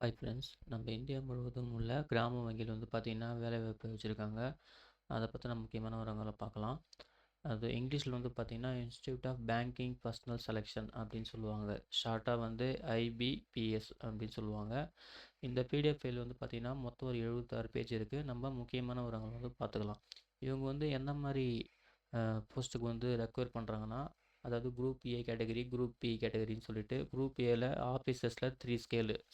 Hi friends, நம்ம India முழுவதும் உள்ள கிராம வங்கியில் வந்து பார்த்திங்கன்னா வேலைவாய்ப்பு வச்சுருக்காங்க. அதை பற்றின முக்கியமான விவரங்களை பார்க்கலாம். அது இங்கிலீஷில் வந்து பார்த்திங்கன்னா institute of banking personnel selection அப்படின்னு சொல்லுவாங்க. ஷார்ட்டாக வந்து ஐபிபிஎஸ் அப்படின்னு சொல்லுவாங்க. இந்த பிடிஎஃப் ஃபைல் வந்து பார்த்திங்கன்னா மொத்தம் ஒரு 76 பேஜ் இருக்குது. நம்ம முக்கியமான விவரங்களை வந்து பார்த்துக்கலாம். இவங்க வந்து என்ன மாதிரி போஸ்ட்டுக்கு வந்து ரெக்வயர் பண்ணுறாங்கன்னா, அதாவது group A category, group B கேட்டகரின்னு சொல்லிட்டு, குரூப் ஏல ஆஃபீஸர்ஸில் 3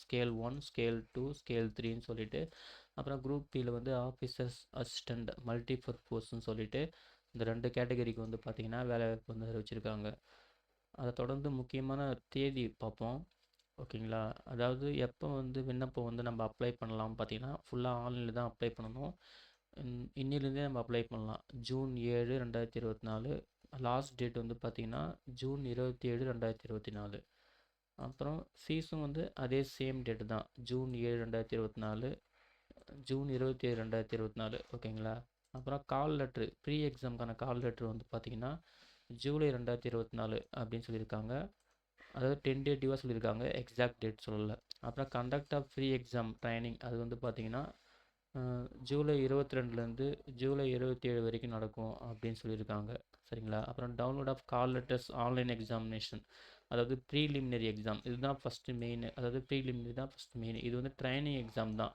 ஸ்கேல் 1, ஸ்கேல் 2, ஸ்கேல் 3ன்னு சொல்லிட்டு, அப்புறம் குரூப் பியில் வந்து ஆஃபீஸர்ஸ் அசிஸ்டண்ட் மல்டிபர்போஸ்ன்னு சொல்லிட்டு இந்த 2 கேட்டகரிக்கு வந்து பார்த்திங்கன்னா வேலைவாய்ப்பு வந்து அறிவிச்சிருக்காங்க. அதை தொடர்ந்து முக்கியமான தேதி பார்ப்போம். ஓகேங்களா? அதாவது எப்போ வந்து விண்ணப்பம் வந்து நம்ம அப்ளை பண்ணலாம் பார்த்தீங்கன்னா, ஃபுல்லாக ஆன்லைனில் தான் அப்ளை பண்ணணும். இன்னிலேருந்தே நம்ம அப்ளை பண்ணலாம். ஜூன் 7, 2024. லாஸ்ட் டேட் வந்து பார்த்திங்கன்னா ஜூன் 27, 2024. அப்புறம் ஃபீஸும் வந்து அதே சேம் டேட்டு தான். June 7, 2024, June 27, 2024. ஓகேங்களா? அப்புறம் கால் லெட்ரு, ப்ரீ எக்ஸாமுக்கான கால் லெட்ரு வந்து பார்த்திங்கன்னா ஜூலை 2024 அப்படின்னு சொல்லியிருக்காங்க. அதாவது டென்டேட்டிவாக சொல்லியிருக்காங்க, எக்ஸாக்ட் டேட் சொல்லலை. அப்புறம் conduct of pre exam training, அது வந்து பார்த்திங்கன்னா ஜூலை 22லேருந்து ஜூலை 27 வரைக்கும் நடக்கும் அப்படின்னு சொல்லியிருக்காங்க. சரிங்களா? அப்புறம் download of call letters online examination, அதாவது ப்ரீலிமினரி எக்ஸாம், இதுதான் ஃபஸ்ட்டு மெயின். அதாவது ப்ரீலிமினரி தான் ஃபஸ்ட்டு மெயின். இது வந்து ட்ரைனிங் எக்ஸாம் தான்.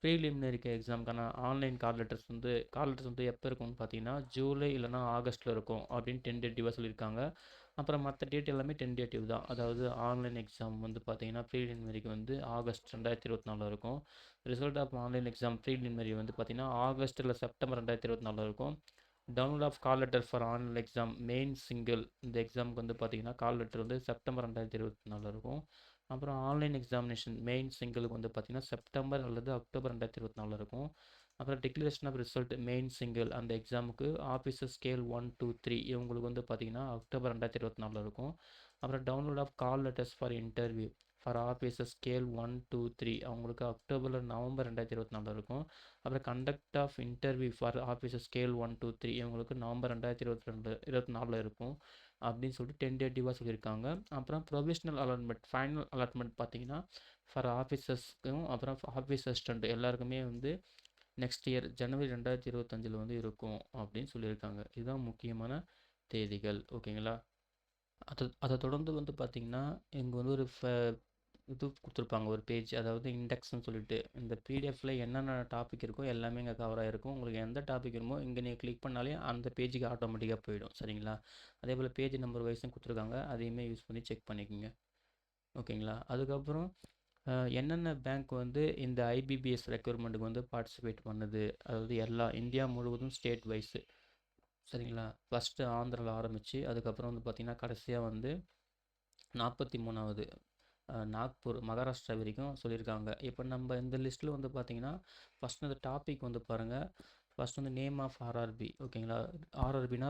ப்ரீலிமினரிக்கு எக்ஸாமுக்கான ஆன்லைன் கால் லெட்டர்ஸ் வந்து எப்போ இருக்கும்னு பார்த்தீங்கன்னா ஜூலை இல்லைனா ஆகஸ்ட்டில் இருக்கும் அப்படின்னு டென்டேட்டிவாக சொல்லியிருக்காங்க. அப்புறம் மற்ற டேட் எல்லாமே டென்டேட்டிவ் தான். அதாவது ஆன்லைன் எக்ஸாம் வந்து பார்த்தீங்கன்னா ப்ரீலிமினரிக்கு வந்து ஆகஸ்ட் 2024 இருக்கும். Result of online exam preliminary வந்து பார்த்தீங்கன்னா ஆகஸ்ட் இல்லை செப்டம்பர் 2024 இருக்கும். Download of call letter for online exam main single, இந்த எக்ஸாமுக்கு வந்து பார்த்தீங்கன்னா கால் லெட்டர் வந்து செப்டம்பர் 2024 இருக்கும். அப்புறம் ஆன்லைன் எக்ஸாமினேஷன் மெயின் சிங்கிளுக்கு வந்து பார்த்திங்கன்னா செப்டம்பர் அல்லது அக்டோபர் 2024 இருக்கும். அப்புறம் declaration of result main single, அந்த எக்ஸாமுக்கு ஆஃபீஸர் ஸ்கேல் 1, 2, 3 இவங்களுக்கு வந்து பார்த்திங்கன்னா அக்டோபர் 2024 இருக்கும். அப்புறம் download of call letters for interview for officer scale 1, 2, 3 அவங்களுக்கு அக்டோபரில் நவம்பர் 2024 இருக்கும். அப்புறம் conduct of interview for officer scale 1, 2, 3 இவங்களுக்கு நவம்பர் 2024 இருக்கும் அப்படின்னு சொல்லிட்டு டென்டேட்டிவாக சொல்லியிருக்காங்க. அப்புறம் ப்ரொவிஷ்னல் அலாட்மெண்ட், ஃபைனல் அலாட்மெண்ட் பார்த்தீங்கன்னா ஃபார் ஆஃபீஸர்ஸ்க்கும் அப்புறம் ஆஃபீஸ் அசிஸ்டண்ட் எல்லாருக்குமே வந்து நெக்ஸ்ட் இயர் ஜனவரி 2025 வந்து இருக்கும் அப்படின்னு சொல்லியிருக்காங்க. இதுதான் முக்கியமான தேதிகள். ஓகேங்களா? அதை தொடர்ந்து வந்து பார்த்திங்கன்னா இங்கே வந்து ஒரு இது கொடுத்துருப்பாங்க, ஒரு பேஜ், அதாவது இண்டெக்ஸ்னு சொல்லிட்டு. இந்த பிடிஎஃப்பில் என்னென்ன டாபிக் இருக்கோ எல்லாமே இங்கே கவர் ஆகிருக்கும். உங்களுக்கு எந்த டாபிக் வேணுமோ இங்கே நீங்கள் கிளிக் பண்ணாலே அந்த பேஜுக்கு ஆட்டோமேட்டிக்காக போயிடும். சரிங்களா? அதே போல் பேஜ் நம்பர் வைஸும் கொடுத்துருக்காங்க, அதையுமே யூஸ் பண்ணி செக் பண்ணிக்கோங்க. ஓகேங்களா? அதுக்கப்புறம் என்னென்ன பேங்க் வந்து இந்த ஐபிபிஎஸ் ரெக்யர்மெண்ட்டுக்கு வந்து பார்ட்டிசிபேட் பண்ணுது, அதாவது எல்லா இந்தியா முழுவதும் ஸ்டேட் வைஸு. சரிங்களா? ஃபஸ்ட்டு ஆந்திராவில் ஆரம்பித்து அதுக்கப்புறம் வந்து பார்த்திங்கன்னா கடைசியாக வந்து 43வது நாக்பூர், மகாராஷ்டிரா வரைக்கும் சொல்லியிருக்காங்க. இப்போ நம்ம இந்த லிஸ்ட்டில் வந்து பார்த்திங்கன்னா ஃபஸ்ட் இந்த டாபிக் வந்து பாருங்கள். ஃபஸ்ட் வந்து நேம் ஆஃப் ஆர்ஆர்பி. ஓகேங்களா? ஆர்ஆர்பினா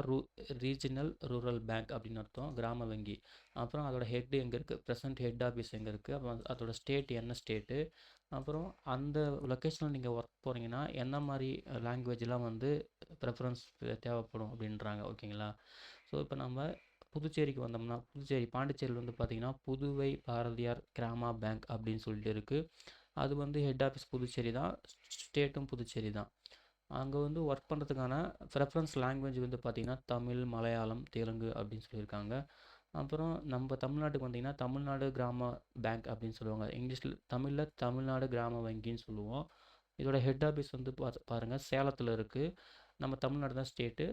ரீஜனல் ரூரல் பேங்க் அப்படின்னு அர்த்தம், கிராம வங்கி. அப்புறம் அதோட ஹெட் எங்கே இருக்குது, ப்ரெசன்ட் ஹெட் ஆஃபீஸ் எங்கே இருக்குது, அப்புறம் அதோட ஸ்டேட் என்ன ஸ்டேட்டு, அப்புறம் அந்த லொக்கேஷனில் நீங்கள் ஒர்க் போகிறீங்கன்னா என்ன மாதிரி லாங்குவேஜ்லாம் வந்து ப்ரெஃபரன்ஸ் தேவைப்படும் அப்படின்றாங்க. ஓகேங்களா? ஸோ இப்போ நம்ம புதுச்சேரிக்கு வந்தோம்னா, பாண்டிச்சேரியில் வந்து பார்த்திங்கன்னா புதுவை பாரதியார் கிராமா பேங்க் அப்படின்னு சொல்லிட்டு இருக்குது. அது வந்து ஹெட் ஆஃபீஸ் புதுச்சேரி தான், ஸ்டேட்டும் புதுச்சேரி தான். அங்கே வந்து ஒர்க் பண்ணுறதுக்கான ப்ரெஃபரன்ஸ் லாங்குவேஜ் வந்து பார்த்திங்கன்னா தமிழ், மலையாளம், தெலுங்கு அப்படின்னு சொல்லியிருக்காங்க. அப்புறம் நம்ம தமிழ்நாட்டுக்கு வந்திங்கன்னா தமிழ்நாடு கிராம பேங்க் அப்படின்னு சொல்லுவாங்க. இங்கிலீஷில், தமிழில் தமிழ்நாடு கிராம வங்கின்னு சொல்லுவோம். இதோட ஹெட் ஆஃபீஸ் வந்து பாருங்கள் சேலத்தில் இருக்குது. நம்ம தமிழ்நாடு தான் ஸ்டேட்டு.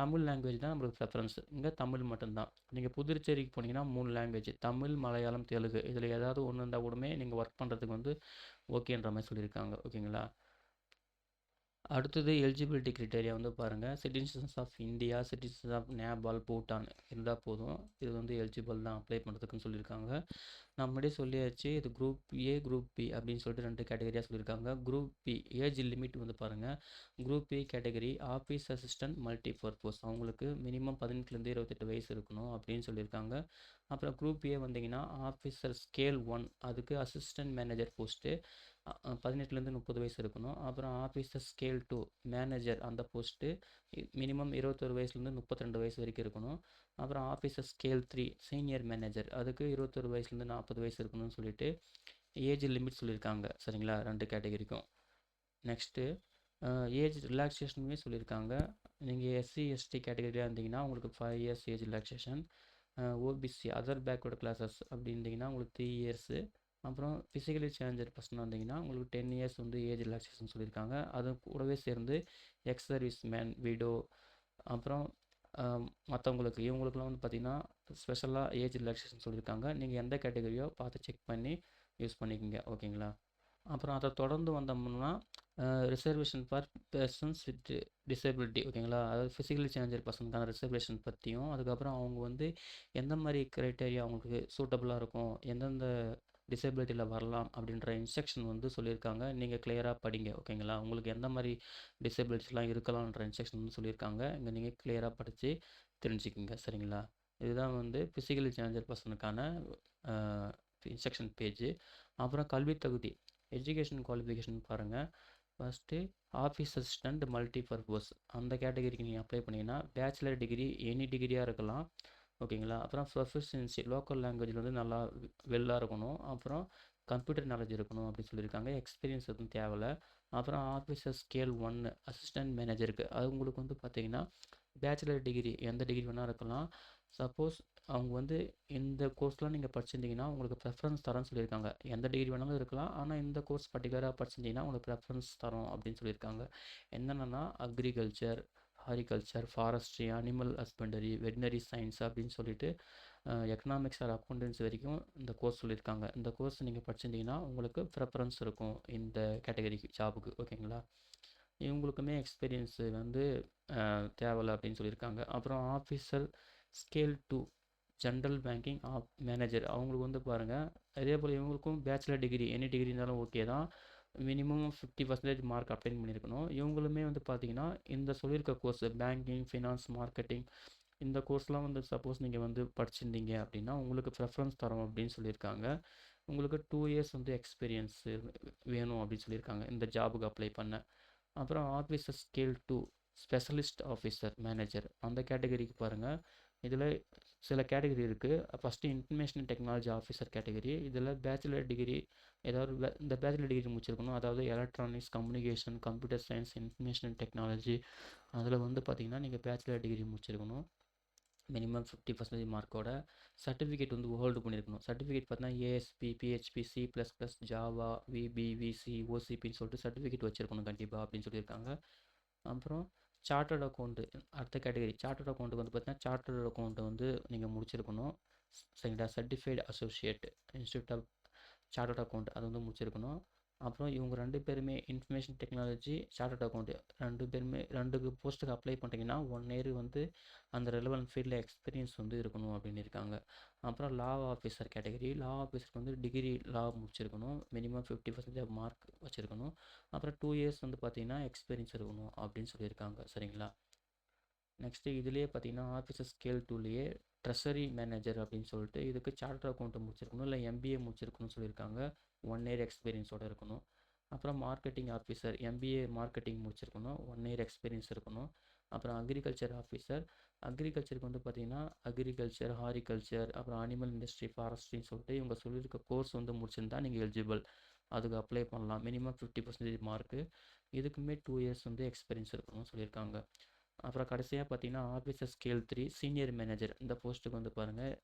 தமிழ் லாங்குவேஜ் தான் நம்மளுக்கு ப்ரெஃபரன்ஸ். இங்கே தமிழ் மட்டும்தான். நீங்கள் புதுச்சேரிக்கு போனீங்கன்னா 3 லாங்குவேஜ், தமிழ், மலையாளம், தெலுங்கு. இதில் ஏதாவது ஒன்று இருந்தால் கூடமே நீங்கள் ஒர்க் பண்ணுறதுக்கு வந்து ஓகேன்ற மாதிரி சொல்லியிருக்காங்க. ஓகேங்களா? அடுத்தது எலிஜிபிலிட்டி க்ரைட்டேரியா வந்து பாருங்கள். Citizens of India, citizens of Nepal, Bhutan இருந்தால் போதும். இது வந்து எலிஜிபிள் தான் அப்ளை பண்ணுறதுக்குன்னு சொல்லியிருக்காங்க. நான் முன்னாடியே சொல்லியாச்சு, இது குரூப் ஏ, குரூப் பி அப்படின்னு சொல்லிட்டு 2 கேட்டகரியாக சொல்லியிருக்காங்க. குரூப் பி ஏஜ் லிமிட் வந்து பாருங்கள். Group B category office assistant multipurpose, அவங்களுக்கு மினிமம் 18லேருந்து 28 வயசு இருக்கணும் அப்படின்னு சொல்லியிருக்காங்க. அப்புறம் குரூப் ஏ வந்தீங்கன்னா ஆஃபீஸர் ஸ்கேல் 1, அதுக்கு அசிஸ்டன்ட் மேனேஜர் போஸ்ட்டு 18லேருந்து 30 வயசு இருக்கணும். அப்புறம் ஆஃபீஸர் ஸ்கேல் 2 மேனேஜர், அந்த போஸ்ட்டு மினிமம் 21 வயசுலேருந்து 32 வயசு வரைக்கும் இருக்கணும். அப்புறம் ஆஃபீஸர் ஸ்கேல் 3 சீனியர் மேனேஜர், அதுக்கு 21 வயசுலேருந்து 40 வயசு இருக்கணும்னு சொல்லிட்டு ஏஜ் லிமிட் சொல்லியிருக்காங்க சரிங்களா, 2 கேட்டகரிக்கும். நெக்ஸ்ட்டு ஏஜ் ரிலாக்ஸேஷனுமே சொல்லியிருக்காங்க. நீங்கள் எஸ்சி எஸ்டி கேட்டகரியாக இருந்தீங்கன்னா உங்களுக்கு 5 years age relaxation. OBC other backward classes அப்படி இருந்தீங்கன்னா உங்களுக்கு 3 இயர்ஸு. அப்புறம் ஃபிசிக்கலி சேலஞ்சர் பர்சனாக இருந்தீங்கன்னா உங்களுக்கு 10 இயர்ஸ் வந்து ஏஜ் ரிலாக்ஸேஷன் சொல்லியிருக்காங்க. அது கூடவே சேர்ந்து எக்ஸ் சர்வீஸ் மேன், விடோ, அப்புறம் மற்றவங்களுக்கு இவங்களுக்குலாம் வந்து பார்த்திங்கன்னா ஸ்பெஷலாக ஏஜ் ரிலாக்ஸேஷன் சொல்லியிருக்காங்க. நீங்கள் எந்த கேட்டகரியோ பார்த்து செக் பண்ணி யூஸ் பண்ணிக்கோங்க, ஓகேங்களா. அப்புறம் அதை தொடர்ந்து வந்தோம்னா reservation for persons with disability, ஓகேங்களா. அதாவது ஃபிசிக்கலி சேலஞ்சர் பர்சனுக்கான ரிசர்வேஷன் பற்றியும், அதுக்கப்புறம் அவங்க வந்து எந்த மாதிரி க்ரைட்டேரியா அவங்களுக்கு சூட்டபுளாக இருக்கும், எந்தெந்த டிசபிலிட்டியில் வரலாம் அப்படின்ற இன்ஸ்ட்ரக்ஷன் வந்து சொல்லியிருக்காங்க. நீங்கள் கிளியராக படிங்க, ஓகேங்களா. உங்களுக்கு எந்த மாதிரி டிசபிலிட்டிஸ்லாம் இருக்கலாம்ன்ற இன்ஸ்ட்ரக்ஷன் வந்து சொல்லியிருக்காங்க. இங்கே நீங்கள் கிளியராக படித்து தெரிஞ்சுக்குங்க, சரிங்களா. இதுதான் வந்து ஃபிசிக்கலி சேலஞ்சர் பர்சனுக்கான இன்ஸ்ட்ரக்ஷன் பேஜ். அப்புறம் கல்வி தகுதி எஜுகேஷன் குவாலிஃபிகேஷன் பாருங்கள். First office assistant multi purpose அந்த கேட்டகரிக்கு நீங்கள் அப்ளை பண்ணிங்கன்னா பேச்சுலர் டிகிரி எனி டிகிரியாக இருக்கலாம், ஓகேங்களா. அப்புறம் ப்ரொஃபஷன்சி லோக்கல் லாங்குவேஜில் வந்து நல்லா வெல்லாக இருக்கணும். அப்புறம் கம்ப்யூட்டர் நாலேஜ் இருக்கணும் அப்படின்னு சொல்லியிருக்காங்க. எக்ஸ்பீரியன்ஸ் எதுவும் தேவையில்லை. அப்புறம் ஆஃபீஸர் ஸ்கேல் 1 அசிஸ்டன்ட் மேனேஜருக்கு அது உங்களுக்கு வந்து பார்த்திங்கன்னா பேச்சுலர் டிகிரி எந்த டிகிரி வேணால் இருக்கலாம். சப்போஸ் அவங்க வந்து இந்த கோர்ஸ்லாம் நீங்கள் படிச்சிருந்தீங்கன்னா உங்களுக்கு ப்ரெஃபரன்ஸ் தரோன்னு சொல்லியிருக்காங்க. எந்த டிகிரி வேணாலும் இருக்கலாம், ஆனால் இந்த கோர்ஸ் பர்டிகுலராக படிச்சிருந்தீங்கன்னா உங்களுக்கு ப்ரெஃபரன்ஸ் தரோம் அப்படின்னு சொல்லியிருக்காங்க. என்னென்னா agriculture, ஹாரிகல்ச்சர், forestry, animal husbandry, veterinary science அப்படின்னு சொல்லிட்டு எக்கனாமிக்ஸ் ஆர் அக்கௌண்டன்சி வரைக்கும் இந்த கோர்ஸ் சொல்லியிருக்காங்க. இந்த கோர்ஸ் நீங்கள் படிச்சிருந்தீங்கன்னா உங்களுக்கு ப்ரெஃபரன்ஸ் இருக்கும் இந்த கேட்டகரிக்கு ஜாபுக்கு, ஓகேங்களா. இவங்களுக்குமே எக்ஸ்பீரியன்ஸு வந்து தேவையில்லை அப்படின்னு சொல்லியிருக்காங்க. அப்புறம் officer scale 2 general banking manager அவங்களுக்கு வந்து பாருங்கள், அதே போல் இவங்களுக்கும் பேச்சுலர் டிகிரி எனி டிகிரி இருந்தாலும் ஓகே தான். மினிமம் 50% மார்க் அப்ளைன் பண்ணியிருக்கணும். இவங்களுமே வந்து பார்த்திங்கன்னா இந்த சொல்லியிருக்க கோர்ஸ் பேங்கிங், ஃபினான்ஸ், மார்க்கெட்டிங் இந்த கோர்ஸ்லாம் வந்து சப்போஸ் நீங்கள் வந்து படிச்சிருந்தீங்க அப்படின்னா உங்களுக்கு ப்ரெஃபரன்ஸ் தரோம் அப்படின்னு சொல்லியிருக்காங்க. உங்களுக்கு 2 இயர்ஸ் வந்து எக்ஸ்பீரியன்ஸ் வேணும் அப்படின்னு சொல்லியிருக்காங்க இந்த ஜாபுக்கு அப்ளை பண்ண. அப்புறம் officer scale 2 specialist officer manager அந்த கேட்டகரிக்கு பாருங்கள். இதில் சில கேட்டகரி இருக்குது. First information technology officer category. இதில் பேச்சுலர் டிகிரி ஏதாவது இந்த பேச்சுலர் டிகிரி முடிச்சிருக்கணும். அதாவது electronics, communication, computer science, information technology அதில் வந்து பார்த்திங்கன்னா நீங்கள் பேச்சுலர் டிகிரி முடிச்சிருக்கணும். மினிமம் 50% மார்க்கோட சர்டிஃபிகேட் வந்து ஹோல்டு பண்ணியிருக்கணும். சர்டிஃபிகேட் பார்த்தீங்கன்னா ASP, PHP, C++, Java, VB, VC, ஓசிபின்னு சொல்லிட்டு சர்டிஃபிகேட் வச்சுருக்கணும் கண்டிப்பாக அப்படின்னு சொல்லியிருக்காங்க. அப்புறம் சார்ட்டர்ட் அக்கௌண்ட்டு அடுத்த கேட்டகரி. சார்ட்டர்ட் அக்கௌண்ட்டுக்கு வந்து பார்த்தீங்கன்னா சார்ட்டர்ட் அக்கௌண்ட்டை வந்து நீங்கள் முடிச்சிருக்கணும், சரிங்களா. Certified associate institute of chartered account அது வந்து முடிச்சிருக்கணும். அப்புறம் இவங்க 2 பேருமே இன்ஃபர்மேஷன் டெக்னாலஜி, சார்ட்டர்ட் அக்கௌண்ட் 2 பேருமே 2 போஸ்ட்டுக்கு அப்ளை பண்ணிட்டீங்கன்னா 1 இயர் வந்து அந்த ரெலவெண்ட் ஃபீல்டில் எக்ஸ்பீரியன்ஸ் வந்து இருக்கணும் அப்படின்னு இருக்காங்க. அப்புறம் லா ஆஃபீஸர் கேட்டகரி. லா ஆஃபீஸருக்கு வந்து டிகிரி லா முடிச்சிருக்கணும், மினிமம் 50% மார்க் வச்சுருக்கணும். அப்புறம் 2 இயர்ஸ் வந்து பார்த்திங்கன்னா எக்ஸ்பீரியன்ஸ் இருக்கணும் அப்படின்னு சொல்லியிருக்காங்க, சரிங்களா. நெக்ஸ்ட்டு இதுலேயே பார்த்தீங்கன்னா ஆஃபீஸர் ஸ்கேல் 2லேயே ட்ரெஸரி மேனேஜர் அப்படின்னு சொல்லிட்டு இதுக்கு சார்ட்டர் அக்கௌண்ட்டு முடிச்சிருக்கணும், இல்லை எம்பிஏ முடிச்சிருக்கணும்னு சொல்லியிருக்காங்க. 1 இயர் எக்ஸ்பீரியன்ஸோடு இருக்கணும். அப்புறம் மார்க்கெட்டிங் ஆஃபீஸர் எம்பிஏ மார்க்கெட்டிங் முடிச்சிருக்கணும், 1 இயர் எக்ஸ்பீரியன்ஸ் இருக்கணும். அப்புறம் அக்ரிகல்ச்சர் ஆஃபீஸர் அக்ரிகல்ச்சருக்கு வந்து பார்த்திங்கன்னா அக்ரிகல்ச்சர், ஹாரிகல்ச்சர், அப்புறம் அனிமல் இண்டஸ்ட்ரி, ஃபாரஸ்ட்ரின்னு சொல்லிட்டு இவங்க சொல்லியிருக்க கோர்ஸ் வந்து முடிச்சிருந்தா நீங்கள் எலிஜிபிள், அதுக்கு அப்ளை பண்ணலாம். Minimum 50% mark. இதுக்குமே 2 இயர்ஸ் வந்து எக்ஸ்பீரியன்ஸ் இருக்கணும்னு சொல்லியிருக்காங்க. அப்புறம் கடைசியாக பார்த்தீங்கன்னா ஆஃபீஸர் ஸ்கேல் 3 சீனியர் மேனேஜர் இந்த போஸ்ட்டுக்கு வந்து பாருங்கள்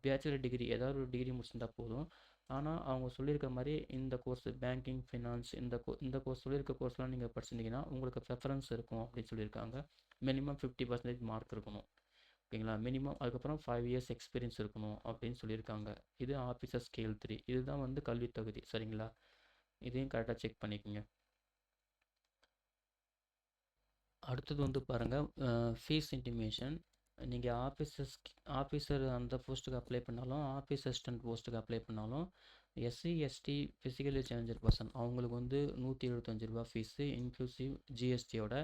பேச்சுலர் டிகிரி ஏதாவது ஒரு டிகிரி முடிச்சிருந்தா போதும். ஆனால் அவங்க சொல்லியிருக்க மாதிரி இந்த கோர்ஸ் பேங்கிங், ஃபினான்ஸ் இந்த கோர்ஸ் சொல்லியிருக்க கோர்ஸ்லாம் நீங்கள் படிச்சிருந்தீங்கன்னா உங்களுக்கு ப்ரெஃபரன்ஸ் இருக்கும் அப்படின்னு சொல்லியிருக்காங்க. மினிமம் 50% மார்க் இருக்கணும், ஓகேங்களா. மினிமம் அதுக்கப்புறம் 5 இயர்ஸ் எக்ஸ்பீரியன்ஸ் இருக்கணும் அப்படின்னு சொல்லியிருக்காங்க. இது ஆஃபீஸர் ஸ்கேல் 3. இதுதான் வந்து கல்வி தகுதி, சரிங்களா. இதையும் கரெக்டாக செக் பண்ணிக்கோங்க. அடுத்தது வந்து பாருங்கள் ஃபீஸ் இன்டிமேஷன். நீங்கள் ஆஃபீஸர் அந்த போஸ்ட்டுக்கு அப்ளை பண்ணாலும், ஆஃபீஸ் அசிஸ்டன்ட் போஸ்ட்டுக்கு அப்ளை பண்ணாலும், SC ST physically challenger person அவங்களுக்கு வந்து ₹175 ஃபீஸு இன்க்ளூசிவ் ஜிஎஸ்டியோட.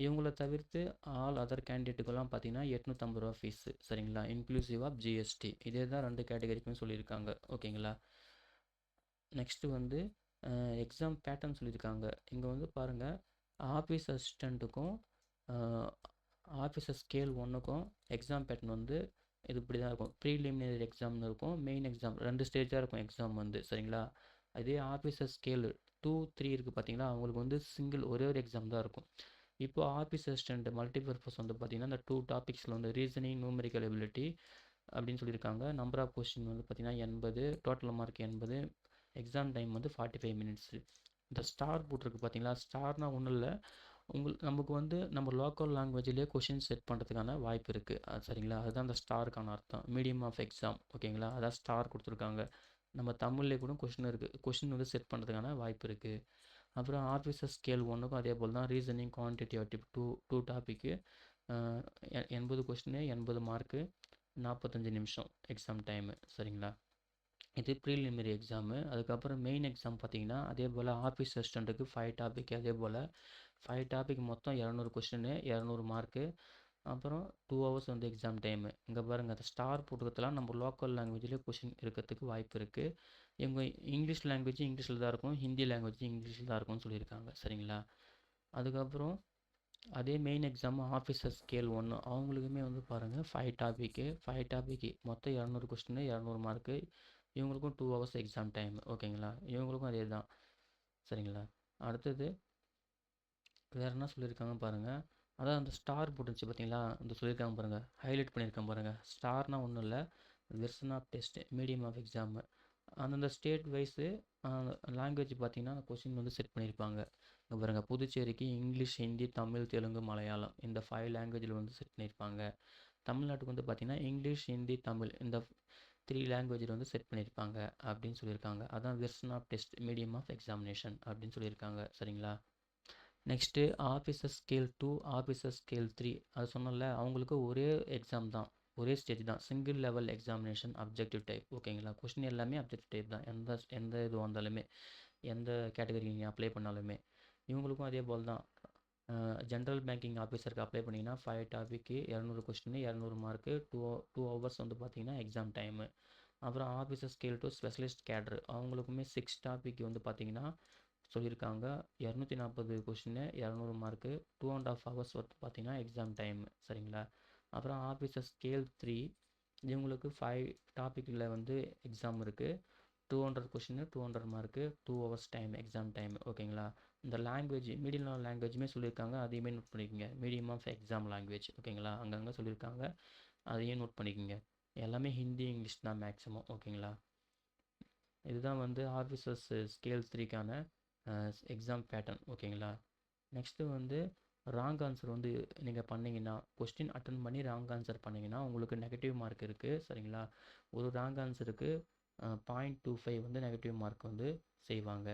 இவங்கள தவிர்த்து ஆல் அதர் கேண்டிடேட்டுக்கெல்லாம் பார்த்தீங்கன்னா ₹850 ஃபீஸு, சரிங்களா, இன்க்ளூசிவ் ஆஃப் ஜிஎஸ்டி. இதே தான் 2 கேட்டகரிக்குமே சொல்லியிருக்காங்க, ஓகேங்களா. நெக்ஸ்ட்டு வந்து எக்ஸாம் பேட்டர்ன் சொல்லியிருக்காங்க. இங்கே வந்து பாருங்கள் ஆஃபீஸ் அசிஸ்டண்ட்டுக்கும் ஆஃபீஸர் ஸ்கேல் 1க்கும் எக்ஸாம் பேட்டர்ன் வந்து இது இப்படி தான் இருக்கும். ப்ரீலிமினரி எக்ஸாம்னு இருக்கும், மெயின் எக்ஸாம் 2 ஸ்டேஜாக இருக்கும் எக்ஸாம் வந்து. சரிங்களா? அதே ஆஃபீஸர் ஸ்கேல் 2, 3 இருக்குது பார்த்தீங்களா, அவங்களுக்கு வந்து ஒரே ஒரு எக்ஸாம் தான் இருக்கும். இப்போ ஆஃபீஸ் அசிஸ்டண்ட் மல்டிபர்பஸ் வந்து பார்த்தீங்கன்னா இந்த 2 டாபிக்ஸில் வந்து ரீசனிங், நியூமெரிக்கல் எபிலிட்டி அப்படின்னு சொல்லியிருக்காங்க. நம்பர் ஆஃப் கொஸ்டின் வந்து பார்த்தீங்கன்னா 80, டோட்டல் மார்க் 80, எக்ஸாம் டைம் வந்து 45 மினிட்ஸு. இந்த ஸ்டார் போட்டிருக்கு பார்த்தீங்களா, ஸ்டார்னால் ஒன்றும் இல்லை, நமக்கு வந்து நம்ம லோக்கல் லாங்குவேஜ்லேயே கொஷின் செட் பண்ணுறதுக்கான வாய்ப்பு இருக்குது. சரிங்களா? அதுதான் அந்த ஸ்டாருக்கான அர்த்தம். மீடியம் ஆஃப் எக்ஸாம், ஓகேங்களா? அதான் ஸ்டார் கொடுத்துருக்காங்க. நம்ம தமிழ்லேயே கூட கொஷின் இருக்குது, கொஷின் வந்து செட் பண்ணுறதுக்கான வாய்ப்பு இருக்குது. அப்புறம் ஆஃபீஸர் ஸ்கேல் 1க்கும் அதே போல் தான். Reasoning, quantitative two topic, 80 question, 80 mark, 45 நிமிஷம் எக்ஸாம் டைமு. சரிங்களா? இது ப்ரீலிமினரி எக்ஸாமு. அதுக்கப்புறம் மெயின் எக்ஸாம் பார்த்தீங்கன்னா அதே போல் ஆஃபீஸ் அசிஸ்டண்ட்டுக்கு 5 டாபிக், அதே போல் 5 டாபிக் மொத்தம் 200 கொஸ்டின், 200 மார்க்கு, அப்புறம் 2 ஹவர்ஸ் வந்து எக்ஸாம் டைமு. இங்கே பாருங்கள், அந்த ஸ்டார் போட்டுக்கிறதுலாம் நம்ம லோக்கல் லாங்குவேஜ்லேயே கொஷின் இருக்கிறதுக்கு வாய்ப்பு இருக்குது. எங்கள் இங்கிலீஷ் லாங்குவேஜ் இங்கிலீஷில் தான் இருக்கும், ஹிந்தி லாங்குவேஜ் இங்கிலீஷில் தான் இருக்கும்னு சொல்லியிருக்காங்க. சரிங்களா? அதுக்கப்புறம் அதே மெயின் எக்ஸாம் ஆஃபீஸர் ஸ்கேல் 1 அவங்களுக்குமே வந்து பாருங்கள் 5 டாபிக்கு மொத்தம் 200 கொஸ்டின், 200 மார்க்கு. இவங்களுக்கும் 2 ஹவர்ஸ் எக்ஸாம் டைம், ஓகேங்களா? இவங்களுக்கும் அதே தான். சரிங்களா? அடுத்தது வேறு என்ன சொல்லியிருக்காங்க பாருங்கள். அதான் அந்த ஸ்டார் போட்டுருச்சு பார்த்தீங்களா, இந்த சொல்லியிருக்காங்க பாருங்கள், ஹைலைட் பண்ணியிருக்காங்க பாருங்கள். ஸ்டார்னால் ஒன்றும் இல்லை, version of test, medium of exam. அந்தந்த ஸ்டேட் வைஸு லாங்குவேஜ் பார்த்தீங்கன்னா அந்த கொஷின் வந்து செட் பண்ணியிருப்பாங்க. இங்கே பாருங்கள், புதுச்சேரிக்கு இங்கிலீஷ், ஹிந்தி, தமிழ், தெலுங்கு, மலையாளம் இந்த 5 லாங்குவேஜில் வந்து செட் பண்ணியிருப்பாங்க. தமிழ்நாட்டுக்கு வந்து பார்த்திங்கன்னா இங்கிலீஷ், ஹிந்தி, தமிழ் இந்த 3 லாங்குவேஜில் வந்து செட் பண்ணியிருப்பாங்க அப்படின்னு சொல்லியிருக்காங்க. அதான் version of test, medium of examination அப்படின்னு சொல்லியிருக்காங்க. சரிங்களா? Next officer scale 2, officer scale 3. அது சொன்னல, அவங்களுக்கு ஒரே எக்ஸாம் தான், ஒரே ஸ்டேஜ் தான். Single level examination, objective type, ஓகேங்களா? கொஸ்டின் எல்லாமே அப்ஜெக்டிவ் டைப் தான். எந்த இது வந்தாலுமே, எந்த கேட்டகரி நீங்கள் அப்ளை பண்ணாலுமே. இவங்களுக்கும் அதே போல் தான். ஜென்ரல் பேங்கிங் ஆஃபீஸருக்கு அப்ளை பண்ணிங்கன்னா 5 டாபிக்கு, 200 கொஸ்டின், 200 மார்க்கு, 2 ஹவர்ஸ் வந்து பார்த்தீங்கன்னா எக்ஸாம் டைமு. அப்புறம் ஆஃபீஸர் ஸ்கேல் 2 ஸ்பெஷலிஸ்ட் கேட்ரு அவங்களுக்குமே 6 டாபிக் வந்து பார்த்தீங்கன்னா சொல்லியிருக்காங்க. 240 கொஷின், 200 மார்க்கு, 2.5 ஹவர்ஸ் வந்து பார்த்தீங்கன்னா எக்ஸாம் டைம். சரிங்களா? அப்புறம் ஆஃபீஸர் ஸ்கேல் 3 இவங்களுக்கு 5 டாப்பிக்கில் வந்து எக்ஸாம் இருக்குது. 200 question, 200 mark, 2 hours time exam time, ஓகேங்களா? இந்த லாங்குவேஜ் மீடியம் லாங்குவேஜுமே சொல்லியிருக்காங்க, அதையுமே நோட் பண்ணிக்கோங்க. மீடியம் ஆஃப் எக்ஸாம் லாங்குவேஜ், ஓகேங்களா? அங்கங்கே சொல்லியிருக்காங்க, அதையும் நோட் பண்ணிக்கோங்க. எல்லாமே ஹிந்தி, இங்கிலீஷ் தான் மேக்ஸிமம், ஓகேங்களா? இதுதான் வந்து ஆஃபீஸர்ஸ் ஸ்கேல் 3க்கான எக்ஸாம் பேட்டர்ன், ஓகேங்களா? நெக்ஸ்ட்டு வந்து ராங் ஆன்சர் வந்து நீங்கள் பண்ணிங்கன்னா, கொஸ்டின் அட்டன் பண்ணி ராங் ஆன்சர் பண்ணிங்கன்னா உங்களுக்கு நெகட்டிவ் மார்க் இருக்குது. சரிங்களா? ஒரு ராங் ஆன்சருக்கு 0.25 வந்து நெகட்டிவ் மார்க் வந்து செய்வாங்க.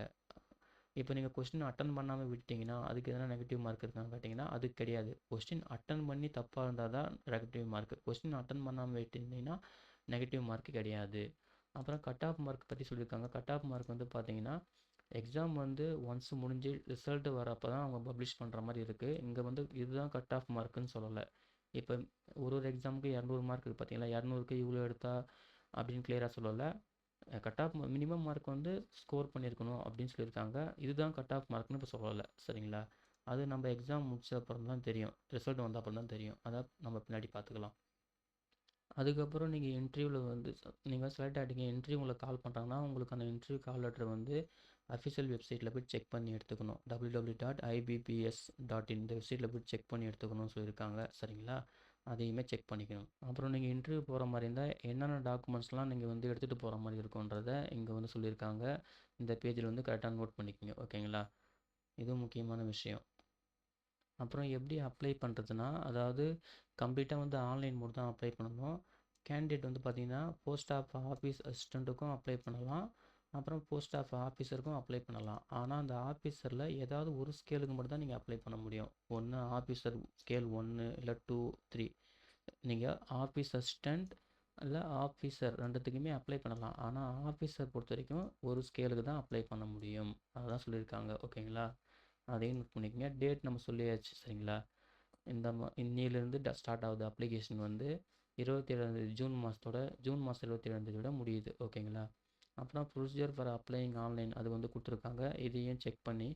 இப்போ நீங்கள் கொஸ்டின் அட்டன் பண்ணாமல் விட்டீங்கன்னா அதுக்கு எதனா நெகட்டிவ் மார்க் இருக்கான்னு கேட்டிங்கன்னா அது கிடையாது. கொஸ்டின் அட்டன் பண்ணி தப்பாக இருந்தால் தான் நெகட்டிவ் மார்க். கொஸ்டின் அட்டன் பண்ணாமல் விட்டிருந்தீங்கன்னா நெகட்டிவ் மார்க் கிடையாது. அப்புறம் கட் ஆஃப் மார்க் பற்றி சொல்லியிருக்காங்க. கட் ஆஃப் மார்க் வந்து பார்த்தீங்கன்னா எக்ஸாம் வந்து ஒன்ஸ் முடிஞ்சு ரிசல்ட் வரப்போ தான் அவங்க பப்ளிஷ் பண்ணுற மாதிரி இருக்குது. இங்கே வந்து இதுதான் கட் ஆஃப் மார்க்குன்னு சொல்லலை. இப்போ ஒரு எக்ஸாமுக்கு 200 மார்க் இருக்குது பார்த்தீங்களா, 200க்கு இவ்வளோ எடுத்தா அப்படின்னு கிளியராக சொல்லலை. கட் ஆஃப் மினிமம் மார்க் வந்து ஸ்கோர் பண்ணியிருக்கணும் அப்படின்னு சொல்லியிருக்காங்க. இதுதான் கட் ஆஃப் மார்க்னு இப்போ சொல்லலை. சரிங்களா? அது நம்ம எக்ஸாம் முடிச்ச அப்புறம் தான் தெரியும், ரிசல்ட் வந்த அப்புறம் தான் தெரியும். அதை நம்ம பின்னாடி பார்த்துக்கலாம். அதுக்கப்புறம் நீங்கள் இன்டர்வியூவில் வந்து நீங்கள் செலக்ட் ஆகிட்டீங்க, இன்டர்வியூ உங்களை கால் பண்ணுறாங்கன்னா உங்களுக்கு அந்த இன்டர்வியூ கால் லெட்டர் வந்து அஃபிஷியல் வெப்சைட்டில் போய் செக் பண்ணி எடுத்துக்கணும். www.ibps.in இந்த வெப்சைட்டில் போய் செக் பண்ணி எடுத்துக்கணும்னு சொல்லியிருக்காங்க. சரிங்களா? அதையுமே செக் பண்ணிக்கணும். அப்புறம் நீங்கள் இன்டர்வியூ போகிற மாதிரி இருந்தால் என்னென்ன டாக்குமெண்ட்ஸ்லாம் நீங்கள் வந்து எடுத்துகிட்டு போகிற மாதிரி இருக்குன்றதை இங்கே வந்து சொல்லியிருக்காங்க. இந்த பேஜில் வந்து கரெக்டாக நோட் பண்ணிக்கோங்க, ஓகேங்களா? இதுவும் முக்கியமான விஷயம். அப்புறம் எப்படி அப்ளை பண்ணுறதுனா, அதாவது கம்ப்ளீட்டாக வந்து ஆன்லைன் மோட் தான் அப்ளை பண்ணணும். கேண்டிடேட் வந்து பார்த்தீங்கன்னா போஸ்ட் ஆஃப் ஆஃபீஸ் அசிஸ்டண்ட்டுக்கும் அப்ளை பண்ணலாம், அப்புறம் போஸ்ட் ஆஃப் ஆஃபீஸருக்கும் அப்ளை பண்ணலாம். ஆனால் அந்த ஆஃபீஸரில் ஏதாவது ஒரு ஸ்கேலுக்கு மட்டும் தான் நீங்கள் அப்ளை பண்ண முடியும். ஒன்று ஆஃபீஸர் ஸ்கேல் 1 இல்லை 2, 3. நீங்கள் ஆஃபீஸ் அசிஸ்டண்ட் இல்லை ஆஃபீஸர் ரெண்டுத்துக்குமே அப்ளை பண்ணலாம். ஆனால் ஆஃபீஸர் பொறுத்த வரைக்கும் ஒரு ஸ்கேலுக்கு தான் அப்ளை பண்ண முடியும். அதுதான் சொல்லியிருக்காங்க, ஓகேங்களா? அதையும் நோட் பண்ணிக்கோங்க. டேட் நம்ம சொல்லியாச்சு. சரிங்களா? இன்னிலேருந்து ஸ்டார்ட் ஆகுது அப்ளிகேஷன் வந்து 27 ஜூன் மாதத்தோட, ஜூன் மாதம் 27 முடியுது, ஓகேங்களா? அப்புறம் ப்ரொசீஜர் ஃபார் அப்ளைங் ஆன்லைன் அது வந்து கொடுத்துருக்காங்க. இதையும் செக் பண்ணி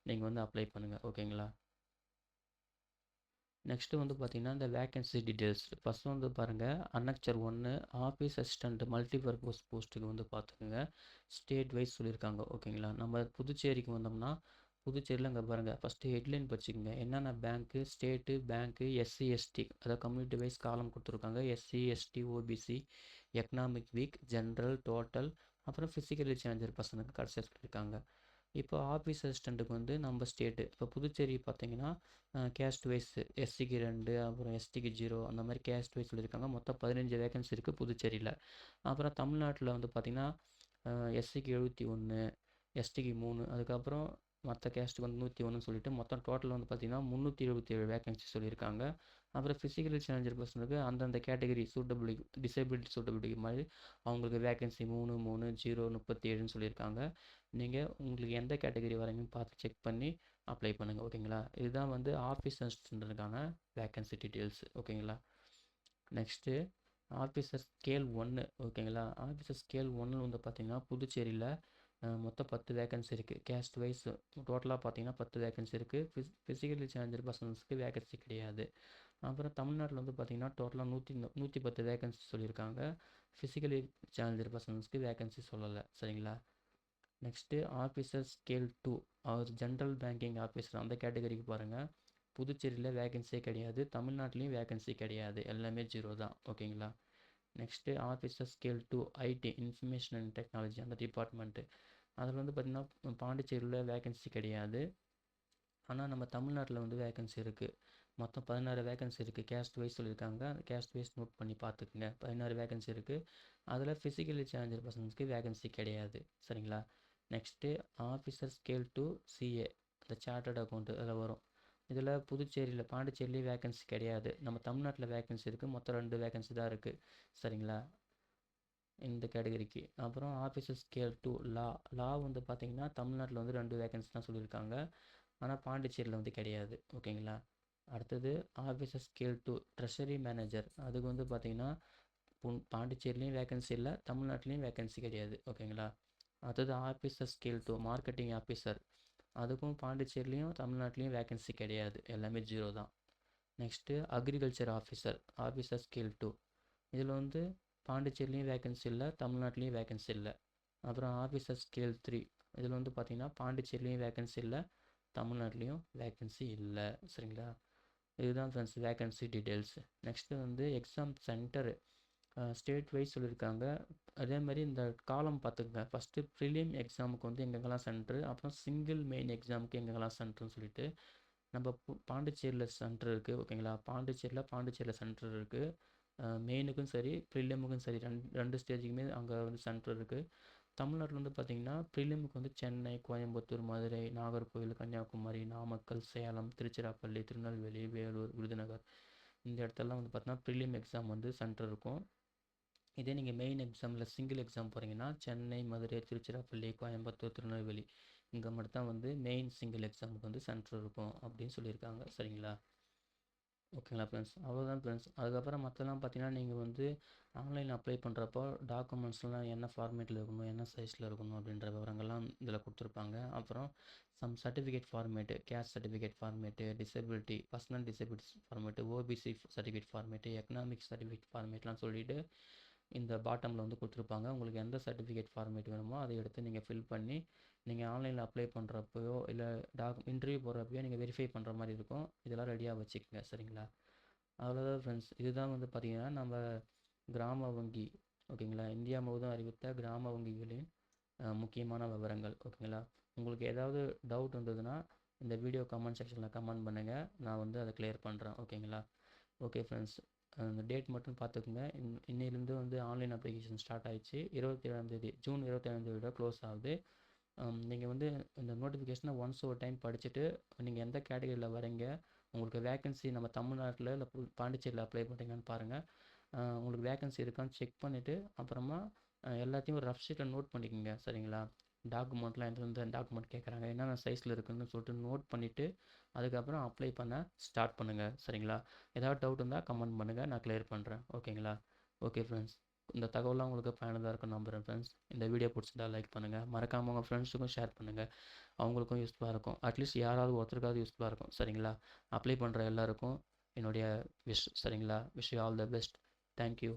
நீங்கள் வந்து அப்ளை பண்ணுங்கள், ஓகேங்களா? நெக்ஸ்ட்டு வந்து பார்த்தீங்கன்னா, இந்த வேக்கன்சி டீட்டெயில்ஸ். ஃபர்ஸ்ட் வந்து பாருங்கள், அன்னெக்சர் 1 ஆஃபீஸ் அசிஸ்டன்ட் மல்டிபர்பஸ் போஸ்ட்டுக்கு வந்து பார்த்துக்குங்க. ஸ்டேட் வைஸ் சொல்லியிருக்காங்க. ஓகேங்களா? நம்ம புதுச்சேரிக்கு வந்தோம்னா, புதுச்சேரியில் இங்கே பாருங்கள், ஃபஸ்ட்டு ஹெட்லைன் படிச்சுக்கங்க. என்னென்ன bank, state, bank, SC, ST, அதாவது கம்யூனிட்டி வைஸ் காலம் கொடுத்துருக்காங்க. SC, ST, OBC, economic weak, general, total, அப்புறம் ஃபிசிக்கலி சேலஞ்சர் பர்சனுக்கு கடைசியாக சொல்லியிருக்காங்க. இப்போ ஆஃபீஸ் அசிஸ்டண்ட்டுக்கு வந்து நம்ம ஸ்டேட்டு இப்போ புதுச்சேரி பார்த்தீங்கன்னா கேஸ்ட் வைஸ் எஸ்சிக்கு 2 அப்புறம் எஸ்டிக்கு 0 அந்த மாதிரி கேஸ்ட் வைஸ் சொல்லியிருக்காங்க. மொத்தம் 15 வேகன்சி இருக்குது புதுச்சேரியில். அப்புறம் தமிழ்நாட்டில் வந்து பார்த்திங்கன்னா எஸ்சிக்கு 71, எஸ்டிக்கு 3, அதுக்கப்புறம் மற்ற கேஸ்ட்டுக்கு வந்து 101 சொல்லிட்டு மொத்தம் டோட்டல் வந்து பார்த்திங்கன்னா 377 வேகன்சி சொல்லியிருக்காங்க. அப்புறம் ஃபிசிக்கலி சேலஞ்சர் பர்சனுக்கு அந்தந்த கேட்டகரி சூட்டபிலிட்டி டிசேபிலிட்டி சூட்டபிலிட்டி மாதிரி அவங்களுக்கு வேகன்சி 3, 3, 0, 37ன்னு சொல்லியிருக்காங்க. நீங்கள் உங்களுக்கு எந்த கேட்டகரி வரீங்கன்னு பார்த்து செக் பண்ணி அப்ளை பண்ணுங்கள். ஓகேங்களா? இதுதான் வந்து ஆஃபீஸ் அசிஸ்டண்ட்டுக்கான வேக்கன்சி டீட்டெயில்ஸ். ஓகேங்களா? Next officer scale 1. ஓகேங்களா? ஆஃபீஸர் ஸ்கேல் 1 வந்து பார்த்திங்கன்னா புதுச்சேரியில் மொத்தம் 10 வேக்கன்சி இருக்குது. கேஸ்ட் வைஸ் டோட்டலாக பார்த்தீங்கன்னா 10 வேக்கன்சி இருக்குது. ஃபிசிக்கலி சேலஞ்சர் பர்சன்ஸ்க்கு வேக்கன்சி கிடையாது. அப்புறம் தமிழ்நாட்டில் வந்து பார்த்திங்கன்னா டோட்டலாக 110 வேக்கன்சி சொல்லியிருக்காங்க. ஃபிசிக்கலி சேலஞ்சர் பர்சன்ஸ்க்கு வேக்கன்சி சொல்லலை. சரிங்களா? நெக்ஸ்ட்டு ஆஃபீஸர் ஸ்கேல் 2 அவர் ஜென்ரல் பேங்கிங் ஆஃபீஸர் அந்த கேட்டகரிக்கு பாருங்கள். புதுச்சேரியில் வேகன்சியே கிடையாது. தமிழ்நாட்டிலையும் வேகன்சி கிடையாது. எல்லாமே 0 தான். ஓகேங்களா? Next officer scale 2 ID information and technology அந்த டிபார்ட்மெண்ட்டு அதில் வந்து பார்த்திங்கன்னா பாண்டிச்சேரியில் வேகன்சி கிடையாது. ஆனால் நம்ம தமிழ்நாட்டில் வந்து வேகன்சி இருக்குது. மொத்தம் 16 வேகன்சி இருக்குது. கேஸ்ட் வைஸ் சொல்லியிருக்காங்க. கேஸ்ட் வைஸ் நோட் பண்ணி பார்த்துக்குங்க. 16 வேகன்சி இருக்குது. அதில் ஃபிசிக்கலி சேலஞ்சர் பர்சன்ஸ்க்கு வேகன்சி கிடையாது. சரிங்களா? நெக்ஸ்ட்டு ஆஃபீஸர் ஸ்கேல் 2 சிஏ அந்த சார்ட்டர்ட் அக்கௌண்ட் அதில் வரும். இதில் புதுச்சேரியில் பாண்டிச்சேரியிலேயே வேகன்சி கிடையாது. நம்ம தமிழ்நாட்டில் வேகன்சி இருக்குது. மொத்தம் 2 வேகன்சி தான் இருக்குது. சரிங்களா? இந்த கேட்டகரிக்கு. அப்புறம் ஆஃபீஸர் ஸ்கேல் 2 லா வந்து பார்த்திங்கன்னா தமிழ்நாட்டில் வந்து 2 வேகன்சி தான் சொல்லியிருக்காங்க. ஆனால் பாண்டிச்சேரியில் வந்து கிடையாது. ஓகேங்களா? அடுத்தது ஆஃபீஸர் ஸ்கேல் 2 ட்ரெஷரி மேனேஜர் அதுக்கு வந்து பார்த்திங்கன்னா பாண்டிச்சேரிலையும் வேகன்சி இல்லை, தமிழ்நாட்டிலையும் வேகன்சி கிடையாது. ஓகேங்களா? அடுத்தது ஆஃபீஸர் ஸ்கேல் 2 மார்க்கெட்டிங் ஆஃபீஸர் அதுக்கும் பாண்டிச்சேரிலையும் தமிழ்நாட்டிலையும் வேகன்சி கிடையாது. எல்லாமே 0 தான். நெக்ஸ்ட்டு அக்ரிகல்ச்சர் ஆஃபீஸர் ஸ்கேல் 2 இதில் வந்து பாண்டிச்சேரிலையும் வேகன்சி இல்லை, தமிழ்நாட்டிலையும் வேகன்சி இல்லை. அப்புறம் ஆஃபீஸர் ஸ்கேல் 3 இதில் வந்து பார்த்திங்கன்னா பாண்டிச்சேரிலையும் வேகன்சி இல்லை, தமிழ்நாட்டிலையும் வேகன்சி இல்லை. சரிங்களா? இதுதான் ஃப்ரெண்ட்ஸ் வேகன்சி டீட்டெயில்ஸ். நெக்ஸ்ட்டு வந்து எக்ஸாம் சென்டரு ஸ்டேட் வைஸ் சொல்லியிருக்காங்க. அதே மாதிரி இந்த காலம் பார்த்துக்குங்க. ஃபஸ்ட்டு ப்ரிலிம் எக்ஸாமுக்கு வந்து எங்கெங்கெல்லாம் சென்ட்ரு, அப்புறம் சிங்கிள் மெயின் எக்ஸாமுக்கு எங்கெங்கெல்லாம் சென்ட்ருன்னு சொல்லிட்டு நம்ம பாண்டிச்சேரியில் சென்டர் இருக்குது. ஓகேங்களா? பாண்டிச்சேரியில் சென்டர் இருக்குது. மெயினுக்கும் சரி ப்ரிலிமுக்கும் சரி ரெண்டு ஸ்டேஜுக்குமே அங்கே வந்து சென்டர் இருக்குது. தமிழ்நாட்டில் வந்து பார்த்திங்கன்னா ப்ரிலிமுக்கு வந்து சென்னை, கோயம்புத்தூர், மதுரை, நாகர்கோவில், கன்னியாகுமரி, நாமக்கல், சேலம், திருச்சிராப்பள்ளி, திருநெல்வேலி, வேலூர், விருதுநகர் இந்த இடத்தெல்லாம் வந்து பார்த்தீங்கன்னா ப்ரிலிம் எக்ஸாம் வந்து சென்டர் இருக்கும். இதே நீங்கள் மெயின் எக்ஸாமில் சிங்கிள் எக்ஸாம் போகிறீங்கன்னா சென்னை, மதுரை, திருச்சிராப்பள்ளி, கோயம்புத்தூர், திருநெல்வேலி இங்கே மட்டும் தான் வந்து மெயின் சிங்கிள் எக்ஸாமுக்கு வந்து சென்டர் இருக்கும் அப்படின்னு சொல்லியிருக்காங்க. சரிங்களா? ஓகேங்களா ஃப்ரெண்ட்ஸ்? அவ்வளோதான் ஃப்ரெண்ட்ஸ். அதுக்கப்புறம் மற்றெல்லாம் பார்த்தீங்கன்னா நீங்கள் வந்து ஆன்லைனில் அப்ளை பண்ணுறப்போ டாக்குமெண்ட்ஸ்லாம் என்ன ஃபார்மேட்டில் இருக்கணும், என்ன சைஸில் இருக்கணும் அப்படின்ற விவரங்கள்லாம் இதில் கொடுத்துருப்பாங்க. அப்புறம் some certificate format, caste certificate format, disability personal disabilities format, OBC certificate format, economic certificate ஃபார்மேட்லாம் சொல்லிவிட்டு இந்த பாட்டமில் வந்து கொடுத்துருப்பாங்க. உங்களுக்கு எந்த சர்டிஃபிகேட் ஃபார்மேட் வேணுமோ அதை எடுத்து நீங்கள் ஃபில் பண்ணி நீங்கள் ஆன்லைனில் அப்ளை பண்ணுறப்பையோ இல்லை இன்டர்வியூ போகிறப்பையோ நீங்கள் வெரிஃபை பண்ணுற மாதிரி இருக்கும். இதெல்லாம் ரெடியாக வச்சுக்கோங்க. சரிங்களா? அவ்வளோதான் ஃப்ரெண்ட்ஸ். இதுதான் வந்து பார்த்திங்கன்னா நம்ம கிராம வங்கி ஓகேங்களா, இந்தியா முழுவதும் அறிவித்த கிராம வங்கிகளின் முக்கியமான விவரங்கள். ஓகேங்களா? உங்களுக்கு ஏதாவது டவுட் இருந்ததுன்னா இந்த வீடியோ கமெண்ட் செக்ஷனில் கமெண்ட் பண்ணுங்கள். நான் வந்து அதை கிளியர் பண்ணுறேன். ஓகேங்களா? ஓகே ஃப்ரெண்ட்ஸ், அந்த டேட் மட்டும் பார்த்துக்குங்க. இன்னிலேருந்து வந்து ஆன்லைன் அப்ளிகேஷன் ஸ்டார்ட் ஆயிடுச்சு. 27ஆம் ஜூன் 27ஆம் க்ளோஸ் ஆகுது. நீங்கள் வந்து இந்த நோட்டிஃபிகேஷனை ஒன்ஸ் ஒரு டைம் படிச்சுட்டு நீங்கள் எந்த கேட்டகரியில் வரீங்க, உங்களுக்கு வேக்கன்சி நம்ம தமிழ்நாட்டில் இல்லை பாண்டிச்சேரியில் அப்ளை பண்ணுறீங்கன்னு பாருங்கள். உங்களுக்கு வேக்கன்சி இருக்கான்னு செக் பண்ணிவிட்டு அப்புறமா எல்லாத்தையும் ஒரு ரஃப் ஷீட்டில் நோட் பண்ணிக்கோங்க. சரிங்களா? டாக்குமெண்ட்லாம் எந்தெந்த டாக்குமெண்ட் கேட்குறாங்க, என்னென்ன சைஸில் இருக்குதுன்னு சொல்லிட்டு நோட் பண்ணிவிட்டு அதுக்கப்புறம் அப்ளை பண்ண ஸ்டார்ட் பண்ணுங்கள். சரிங்களா? ஏதாவது டவுட் இருந்தால் கமெண்ட் பண்ணுங்கள், நான் கிளியர் பண்ணுறேன். ஓகேங்களா? ஓகே ஃப்ரெண்ட்ஸ், இந்த தகவலாம் உங்களுக்கு பயனுள்ளதாக இருக்கும்னு நம்புகிறேன் ஃப்ரெண்ட்ஸ். இந்த வீடியோ பிடிச்சிருந்தா லைக் பண்ணுங்கள், மறக்காமல் உங்கள் ஃப்ரெண்ட்ஸுக்கும் ஷேர் பண்ணுங்கள். அவங்களுக்கும் யூஸ்ஃபுல்லாக இருக்கும். அட்லீஸ்ட் யாராவது ஒருத்தருக்காவது யூஸ்ஃபுல்லாக இருக்கும். சரிங்களா? அப்ளை பண்ணுற எல்லாருக்கும் என்னுடைய விஷ். சரிங்களா? Wish you all the best. Thank you.